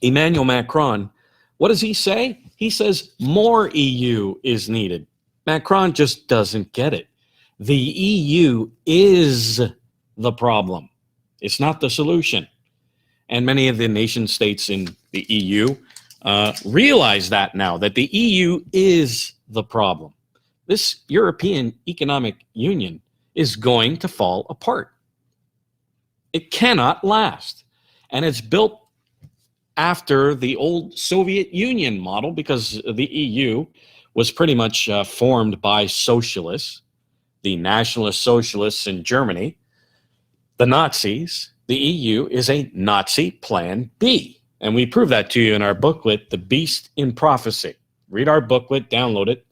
Emmanuel Macron, what does he say? He says more EU is needed. Macron just doesn't get it. The EU is the problem. It's not the solution. And many of the nation states in the EU realize that now, that the EU is the problem. This European Economic Union is going to fall apart. It cannot last. And it's built after the old Soviet Union model, because the EU was pretty much formed by socialists, the Nationalist Socialists in Germany, the Nazis. The EU is a Nazi Plan B. And we prove that to you in our booklet, The Beast in Prophecy. Read our booklet, download it.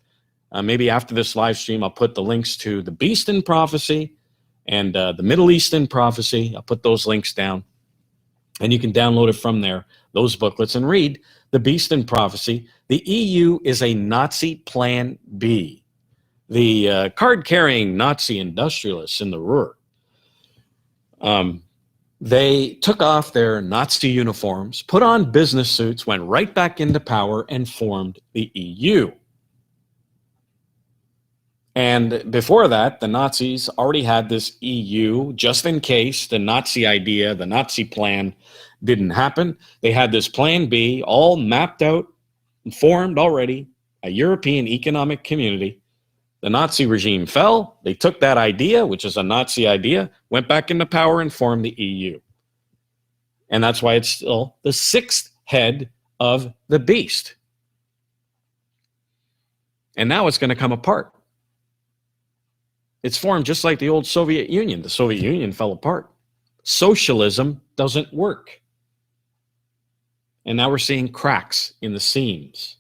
Maybe after this live stream, I'll put the links to The Beast in Prophecy and the Middle East in Prophecy. I'll put those links down. And you can download it from there, those booklets, and read The Beast in Prophecy. The EU is a Nazi Plan B. The card-carrying Nazi industrialists in the Ruhr, they took off their Nazi uniforms, put on business suits, went right back into power, and formed the EU. And before that, the Nazis already had this EU, just in case the Nazi idea, the Nazi plan didn't happen. They had this Plan B all mapped out and formed already, a European Economic Community. The Nazi regime fell. They took that idea, which is a Nazi idea, went back into power and formed the EU. And that's why it's still the sixth head of the beast. And now it's going to come apart. It's formed just like the old Soviet Union. The Soviet Union fell apart. Socialism doesn't work. And now we're seeing cracks in the seams.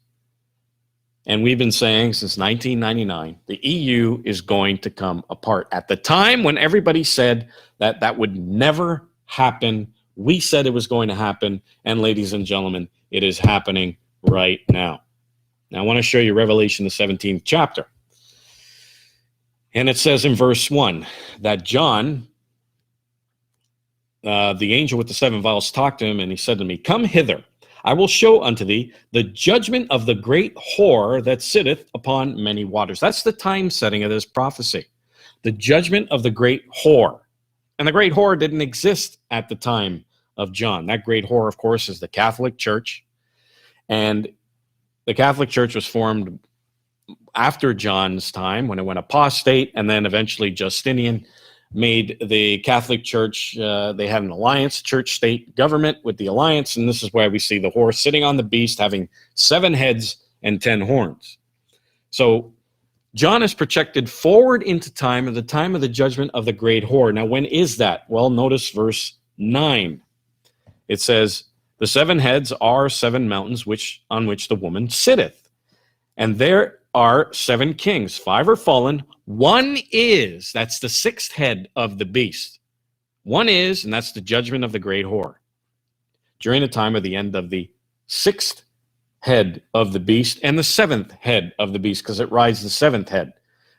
And we've been saying since 1999, the EU is going to come apart. At the time when everybody said that that would never happen, we said it was going to happen. And ladies and gentlemen, it is happening right now. Now I want to show you Revelation, the 17th chapter. And it says in verse 1 that John, the angel with the seven vials, talked to him, and he said to me, "Come hither. I will show unto thee the judgment of the great whore that sitteth upon many waters." That's the time setting of this prophecy. The judgment of the great whore. And the great whore didn't exist at the time of John. That great whore, of course, is the Catholic Church. And the Catholic Church was formed after John's time, when it went apostate, and then eventually Justinian made the Catholic Church, they had an alliance, church-state government with the alliance, and this is why we see the horse sitting on the beast having 7 heads and 10 horns. So John is projected forward into time, at the time of the judgment of the great whore. Now, when is that? Well, notice verse 9. It says, "The 7 heads are 7 mountains on which the woman sitteth. And there are 7 kings. 5 are fallen. 1 is," that's the 6th head of the beast. 1 is, and that's the judgment of the great whore. During the time of the end of the 6th head of the beast and the 7th head of the beast, because it rides the 7th head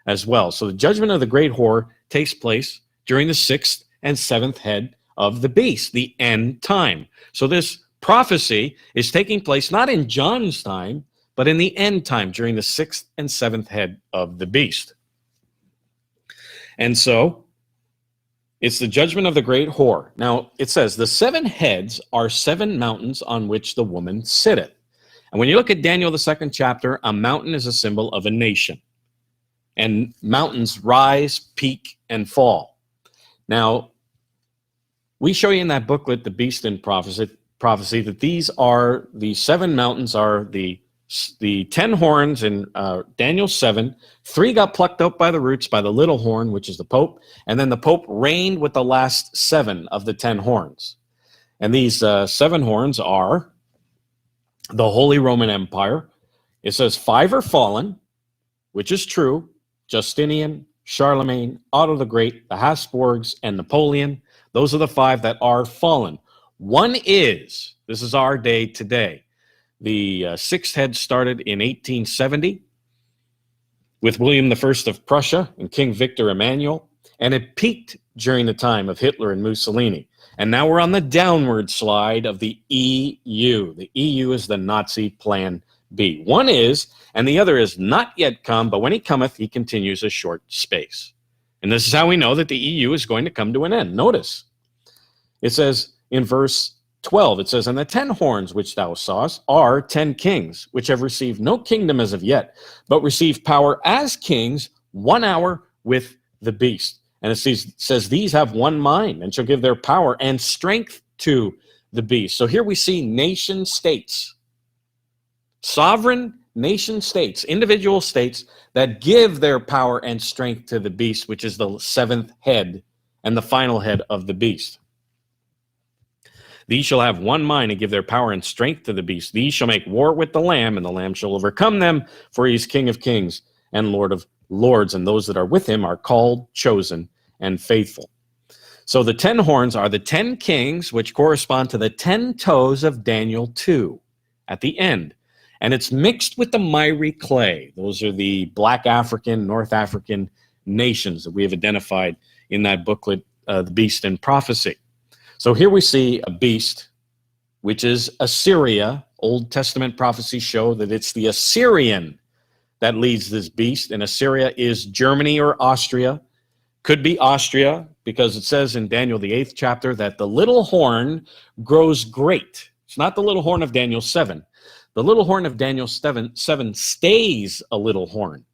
as well. So the judgment of the great whore takes place during the 6th and 7th head of the beast, the end time. So this prophecy is taking place not in John's time, but in the end time, during the 6th and 7th head of the beast. And so it's the judgment of the great whore. Now it says, "The 7 heads are 7 mountains on which the woman sitteth." And when you look at Daniel, the 2nd chapter, a mountain is a symbol of a nation. And mountains rise, peak, and fall. Now, we show you in that booklet, The Beast in Prophecy, that these are, the 7 mountains are the 10 horns in Daniel 7. 3 got plucked out by the roots by the little horn, which is the Pope. And then the Pope reigned with the last 7 of the 10 horns. And these 7 horns are the Holy Roman Empire. It says 5 are fallen, which is true. Justinian, Charlemagne, Otto the Great, the Habsburgs, and Napoleon. Those are the 5 that are fallen. 1 is, this is our day today. The 6th head started in 1870 with William I of Prussia and King Victor Emmanuel, and it peaked during the time of Hitler and Mussolini. And now we're on the downward slide of the EU. The EU is the Nazi plan B. One is, and the other is not yet come, but when he cometh, he continues a short space. And this is how we know that the EU is going to come to an end. Notice, it says in verse 12, it says, and the 10 horns which thou sawest are 10 kings, which have received no kingdom as of yet, but receive power as kings 1 hour with the beast. And it says, these have one mind, and shall give their power and strength to the beast. So here we see nation states, sovereign nation states, individual states that give their power and strength to the beast, which is the seventh head and the final head of the beast. These shall have one mind and give their power and strength to the beast. These shall make war with the Lamb, and the Lamb shall overcome them, for he is King of kings and Lord of lords, and those that are with him are called, chosen, and faithful. So the 10 horns are the 10 kings, which correspond to the 10 toes of Daniel 2 at the end. And it's mixed with the miry clay. Those are the Black African, North African nations that we have identified in that booklet, The Beast and Prophecy. So here we see a beast, which is Assyria. Old Testament prophecies show that it's the Assyrian that leads this beast, and Assyria is Germany or Austria. Could be Austria, because it says in Daniel, the 8th chapter, that the little horn grows great. It's not the little horn of Daniel 7. The little horn of Daniel 7 stays a little horn.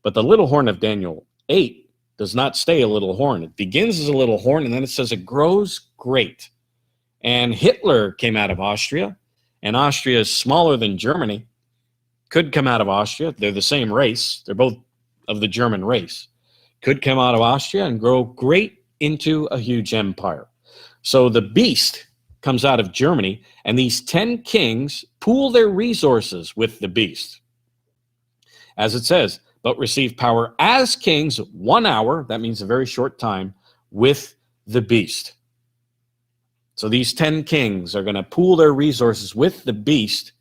But the little horn of Daniel 8 does not stay a little horn. It begins as a little horn, and then it says it grows great. And Hitler came out of Austria, and Austria is smaller than Germany. Could come out of Austria. They're the same race. They're both of the German race. Could come out of Austria and grow great into a huge empire. So the beast comes out of Germany, and these 10 kings pool their resources with the beast. As it says, but receive power as kings 1 hour, that means a very short time, with the beast. So these 10 kings are going to pool their resources with the beast,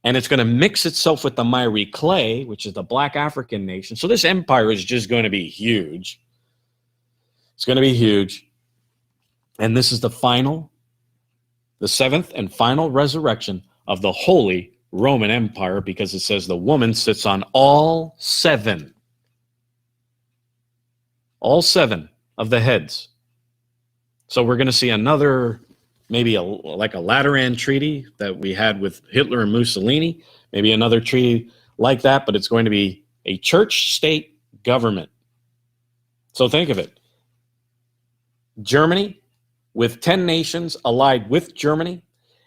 and it's going to mix itself with the miry clay, which is the Black African nation. So this empire is just going to be huge. It's going to be huge. And this is the seventh and final resurrection of the Holy Roman Empire, because it says the woman sits on all seven of the heads. So we're going to see another, maybe like a Lateran treaty that we had with Hitler and Mussolini, maybe another treaty like that, but it's going to be a church-state government. So think of it. Germany, with 10 nations allied with Germany,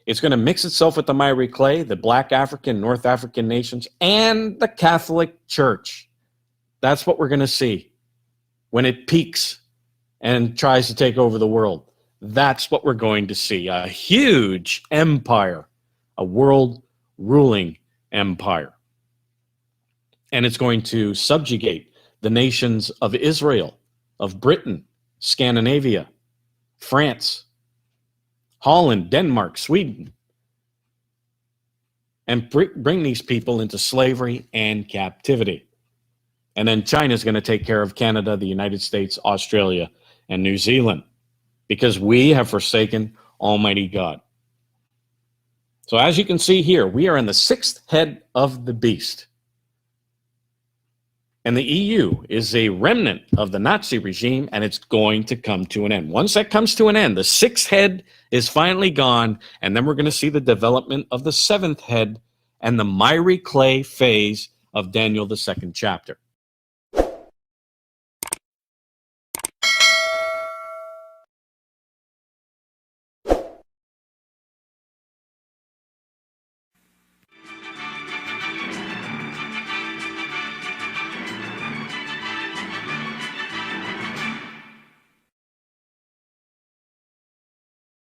it's going to mix itself with the miry clay, the Black African, North African nations, and the Catholic Church. That's what we're going to see when it peaks and tries to take over the world. That's what we're going to see, a huge empire, a world-ruling empire. And it's going to subjugate the nations of Israel, of Britain, Scandinavia, France, Holland, Denmark, Sweden, and bring these people into slavery and captivity. And then China's going to take care of Canada, the United States, Australia, and New Zealand, because we have forsaken Almighty God. So as you can see here, we are in the 6th head of the beast. And the EU is a remnant of the Nazi regime, and it's going to come to an end. Once that comes to an end, the 6th head is finally gone, and then we're going to see the development of the 7th head and the miry clay phase of Daniel, the 2nd chapter.